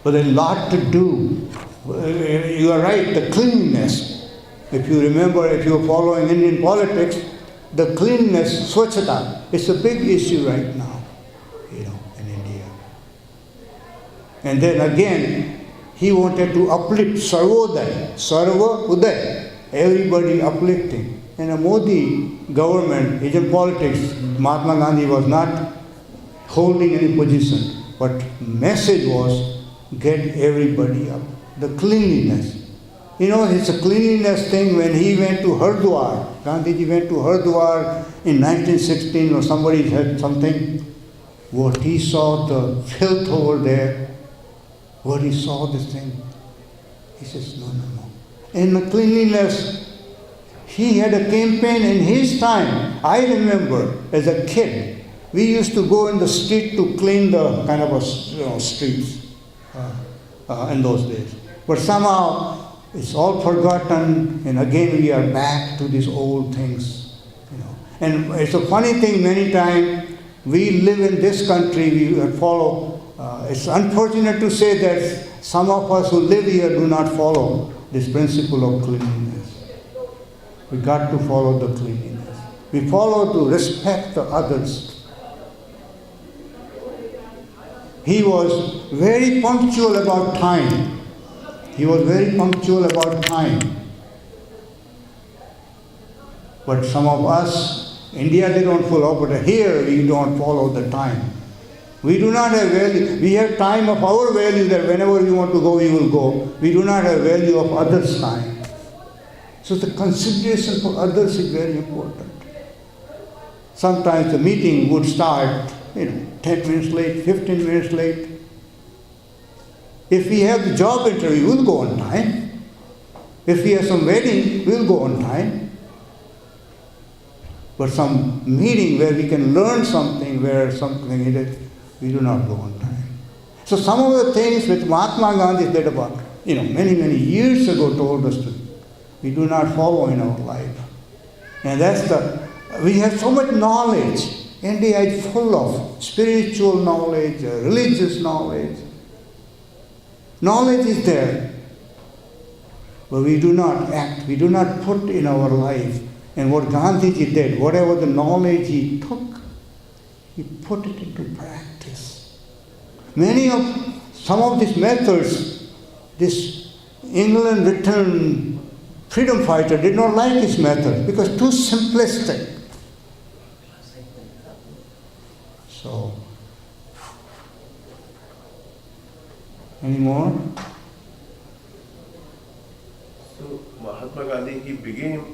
But a lot to do. You are right, the cleanliness. If you remember, if you are following Indian politics, the cleanliness, swachhata, is a big issue right now, in India. And then again, he wanted to uplift Sarvodaya, Sarva Uday, everybody uplifting. In a Modi government, Indian politics, Mahatma Gandhi was not holding any position, but message was get everybody up. The cleanliness. It's a cleanliness thing when he went to Haridwar. Gandhiji went to Haridwar in 1916 or somebody said something. What he saw, the filth over there, what he saw this thing. He says, no. And the cleanliness, he had a campaign in his time. I remember as a kid, we used to go in the street to clean the kind of streets in those days. But somehow it's all forgotten, and again we are back to these old things. And it's a funny thing, many times we live in this country, we follow. It's unfortunate to say that some of us who live here do not follow this principle of cleanliness. We got to follow the cleanliness. We follow to respect the others. He was very punctual about time. But some of us, India they don't follow, but here we don't follow the time. We do not have value. We have time of our value that whenever we want to go, we will go. We do not have value of others' time. So the consideration for others is very important. Sometimes the meeting would start 10 minutes late, 15 minutes late. If we have the job interview, we'll go on time. If we have some wedding, we'll go on time. But some meeting where we can learn something, where something is, we do not go on time. So some of the things which Mahatma Gandhi did about, many years ago told us to, we do not follow in our life. And we have so much knowledge. India is full of spiritual knowledge, religious knowledge. Knowledge is there, but we do not act, we do not put in our life. And what Gandhiji did, whatever the knowledge he took, he put it into practice. Some of these methods, this England returned freedom fighter did not like his method because too simplistic. So, any more? So Mahatma Gandhi, he began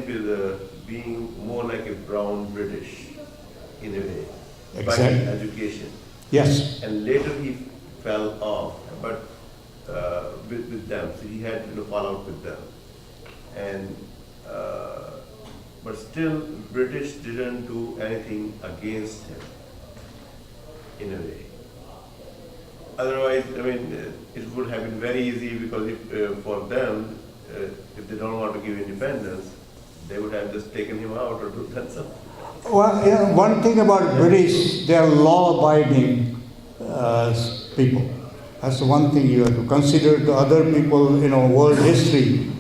with being more like a brown British in a way, by his education. Yes. And later he fell off, but with them, so he had to fall out with them. And but still, British didn't do anything against him in a way. Otherwise, I mean, it would have been very easy because if, for them, if they don't want to give independence, they would have just taken him out or done something. Well, yeah, one thing about British, they are law-abiding people. That's the one thing you have to consider. To other people, world history,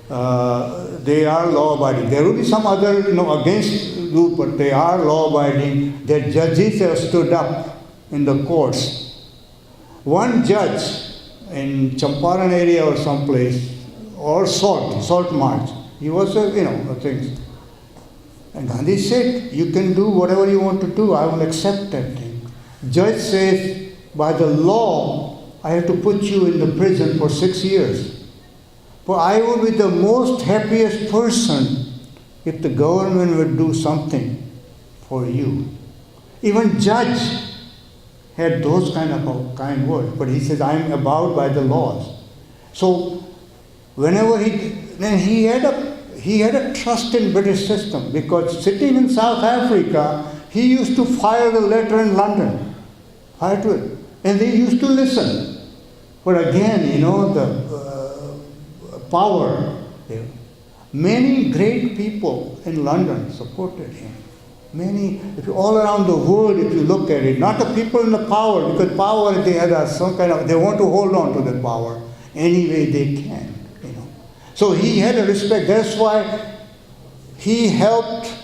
they are law-abiding. There will be some other, against you, but they are law-abiding. Their judges have stood up in the courts. One judge in Champaran area or someplace, or Salt March, he was a thing. And Gandhi said, you can do whatever you want to do, I will accept that thing. Judge says, by the law, I have to put you in the prison for 6 years. But I would be the most happiest person if the government would do something for you. Even judge had those kind words, but he says, I am abowed by the laws. So whenever he had a trust in British system, because sitting in South Africa, he used to fire the letter in London, fire to it, and they used to listen. But again, the power. Many great people in London supported him. Many, all around the world, if you look at it, not the people in the power, because power, they had they want to hold on to the power any way they can, So he had a respect. That's why he helped,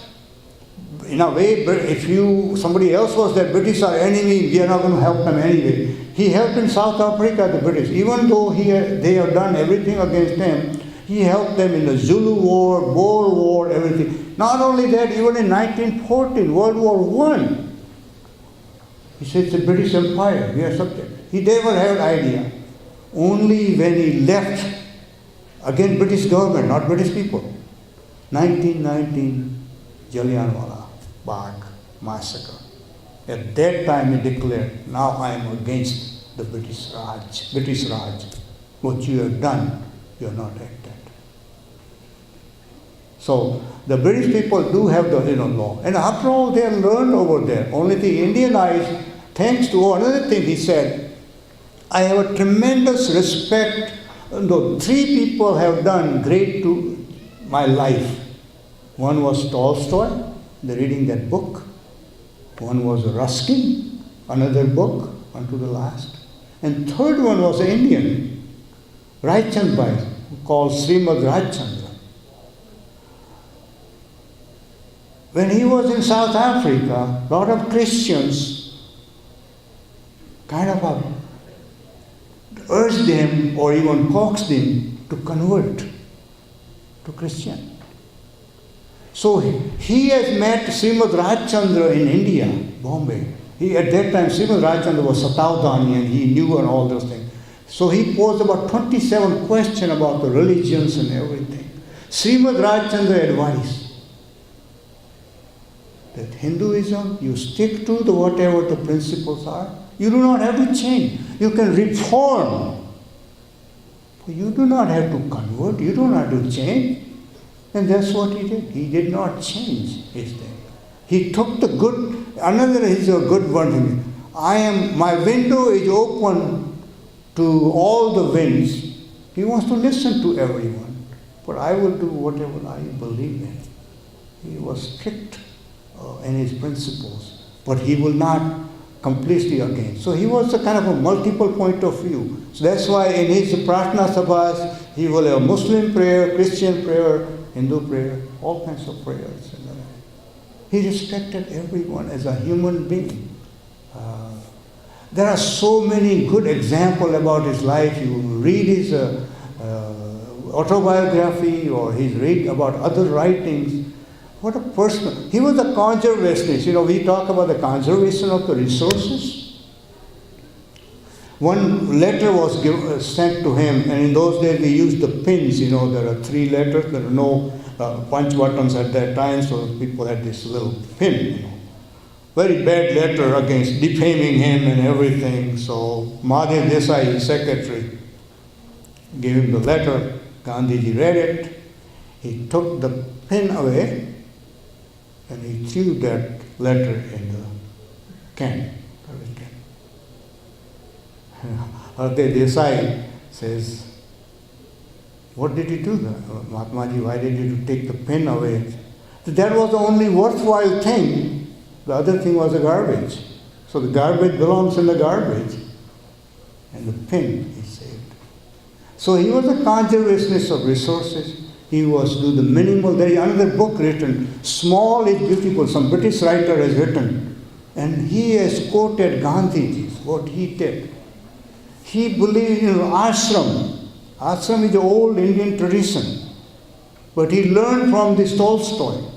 in a way, if somebody else was there, British are enemy, we are not going to help them anyway. He helped in South Africa, the British. Even though they have done everything against him, he helped them in the Zulu War, Boer War, everything. Not only that, even in 1914, World War I, he said, it's the British Empire, we are subject. He never had idea. Only when he left, again British government, not British people, 1919, Jallianwala, Bagh, Massacre. At that time he declared, now I am against the British Raj. What you have done, you are not acted. So the British people do have the law. And after all, they have learned over there. Only the Indianized, thanks to another thing he said, I have a tremendous respect. Though 3 people have done great to my life. One was Tolstoy, the reading that book. One was Ruskin, another book, unto the last. And third one was an Indian, Raichandbai, called Srimad Rajchandra. When he was in South Africa, a lot of Christians urged him or even coaxed him to convert to Christian. So he has met Srimad Rajchandra in India, Bombay. At that time, Srimad Rajchandra was Satavdani and he knew and all those things. So he posed about 27 questions about the religions and everything. Srimad Rajchandra advised that Hinduism, you stick to whatever the principles are. You do not have to change. You can reform. But you do not have to convert. You do not have to change. And that's what he did. He did not change his thing. He took the good. Another is a good one. My window is open to all the winds. He wants to listen to everyone. But I will do whatever I believe in. He was strict in his principles. But he will not completely against. So he was a kind of a multiple point of view. So that's why in his Prarthana Sabhas, he will have Muslim prayer, Christian prayer, Hindu prayer, all kinds of prayers. He respected everyone as a human being. There are so many good examples about his life. You read his autobiography or his read about other writings. What a person. He was a conservationist. We talk about the conservation of the resources. One letter was sent to him, and in those days we used the pins. There are 3 letters. There are no punch buttons at that time, so people had this little pin. Very bad letter against defaming him and everything. So Madhav Desai, his secretary, gave him the letter. Gandhiji read it. He took the pin away. And he threw that letter in the can. Desai says, what did you do? Mahatmaji, why did you take the pen away? So that was the only worthwhile thing. The other thing was the garbage. So the garbage belongs in the garbage. And the pen is saved. So he was a conservationist of resources. He was to the minimal. There is another book written, Small is Beautiful. Some British writer has written. And he has quoted Gandhiji's, what he did. He believed in ashram. Ashram is the old Indian tradition. But he learned from this Tolstoy,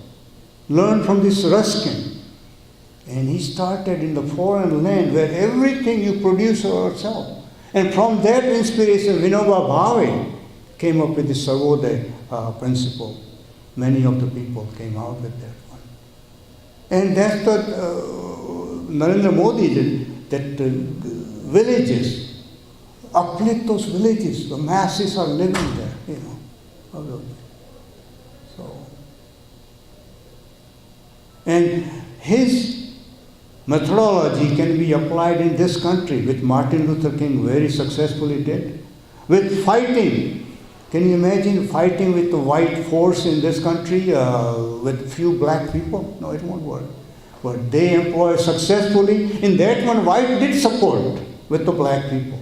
learned from this Ruskin. And he started in the foreign land where everything you produce yourself. And from that inspiration, Vinoba Bhave came up with the Sarvodaya principle. Many of the people came out with that one. And that's what Narendra Modi did, that villages, uplift those villages. The masses are living there, So, and his methodology can be applied in this country, which Martin Luther King very successfully did. With fighting, can you imagine fighting with the white force in this country with few black people? No, it won't work. But they employ successfully. In that one, white did support with the black people.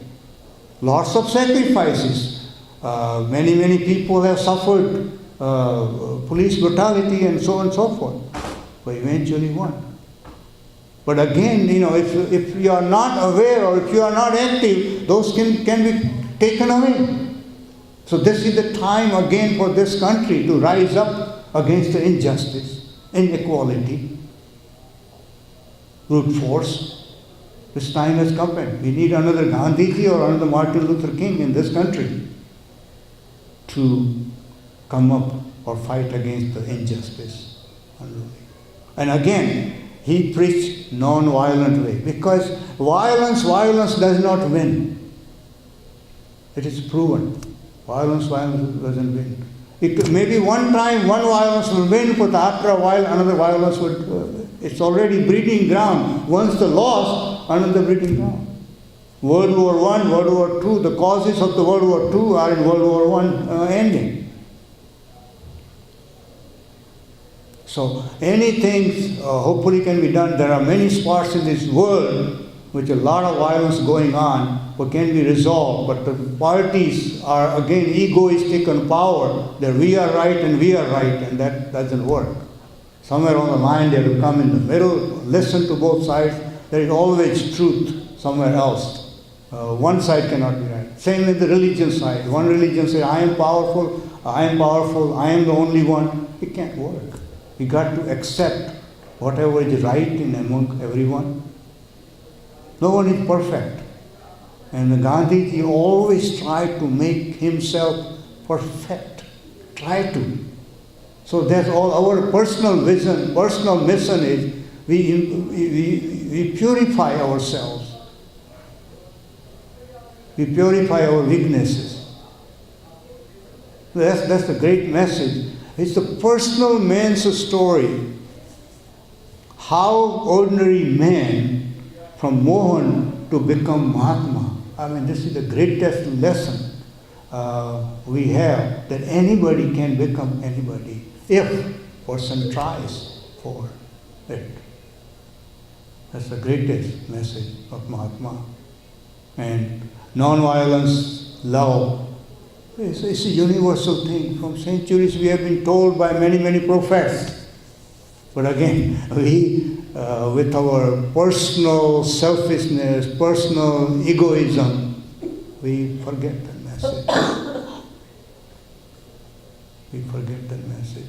Lots of sacrifices. Many people have suffered police brutality and so on and so forth. But eventually won. But again, if you are not aware or if you are not active, those can be taken away. So this is the time again for this country to rise up against the injustice, inequality, brute force. This time has come in. We need another Gandhiji or another Martin Luther King in this country to come up or fight against the injustice. And again, he preached non-violent way, because violence does not win. It is proven. Violence doesn't win. Maybe one time one violence will win, but after a while another violence would. It's already breeding ground. Once the loss, another breeding ground. World War I, World War II, the causes of the World War II are in World War I ending. So anything hopefully can be done. There are many spots in this world with a lot of violence going on, but can be resolved. But the parties are again egoistic and power, that we are right and we are right, and that doesn't work. Somewhere on the line they will come in the middle, listen to both sides. There is always truth somewhere else. One side cannot be right. Same with the religion side. One religion says, I am powerful, I am the only one. It can't work. We got to accept whatever is right in among everyone. No one is perfect. And Gandhiji always tried to make himself perfect. Try to. So that's all our personal vision, personal mission is we purify ourselves. We purify our weaknesses. That's the great message. It's the personal man's story. How ordinary man from Mohan to become Mahatma. I mean, this is the greatest lesson we have, that anybody can become anybody if person tries for it. That's the greatest message of Mahatma. And non-violence, love, it's a universal thing. From centuries we have been told by many prophets. But again, we, with our personal selfishness, personal egoism, we forget the message. We forget the message.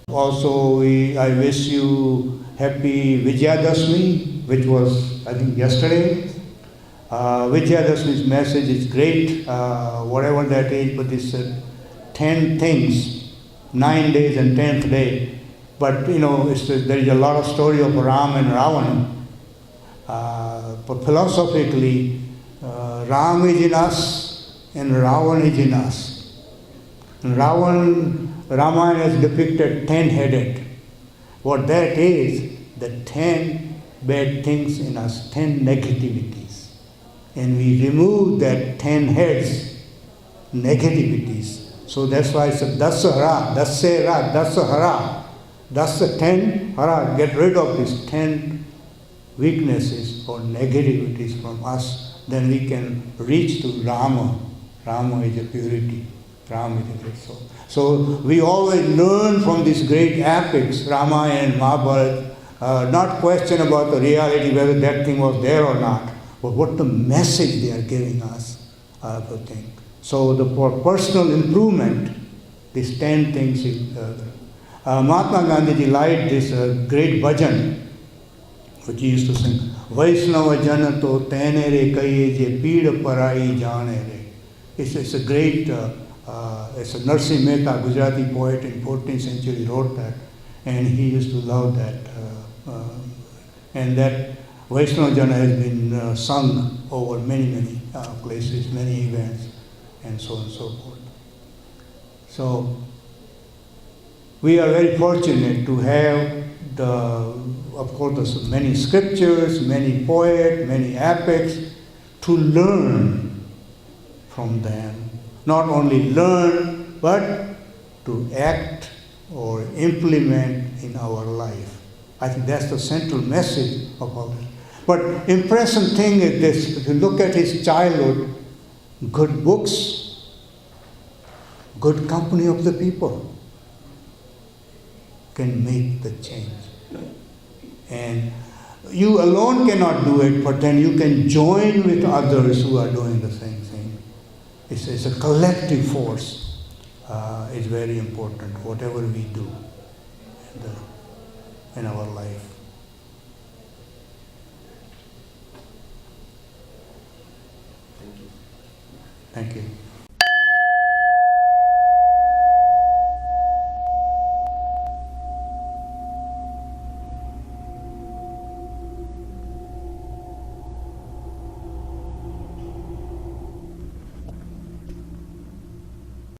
Also, I wish you happy Vijayadashmi, which was, I think, yesterday. Vijayadashmi's message is great, whatever that is, but it's 10 things, 9 days and 10th day. But there is a lot of story of Ram and Ravana. But philosophically, Ram is in us and Ravana is in us. And Ramayana is depicted 10-headed. What that is, the 10 bad things in us, 10 negativities. and we remove that 10 heads, negativities. So that's why it's a dasahara, dasera, dasahara. That's the 10 hara. Get rid of these 10 weaknesses or negativities from us. Then we can reach to Rama. Rama is a purity. Rama is a great soul. So we always learn from these great epics, Ramayana and Mahabharata, not question about the reality, whether that thing was there or not, but what the message they are giving us, I have to think. So for personal improvement, these 10 things is Mahatma Gandhi liked this great bhajan, which he used to sing. Vaishnava jana to tene re kaye je peed parai jane re. It's a great, it's a Narsi Mehta, Gujarati poet in 14th century wrote that, and he used to love that. And that Vaishnava jana has been sung over many places, many events, and so on and so forth. So we are very fortunate to have of course, many scriptures, many poets, many epics, to learn from them. Not only learn, but to act or implement in our life. I think that's the central message of all this. But impressive thing is this: if you look at his childhood, good books, good company of the people can make the change. And you alone cannot do it, but then you can join with others who are doing the same thing. It's a collective force. It's very important, whatever we do in our life. Thank you. Thank you.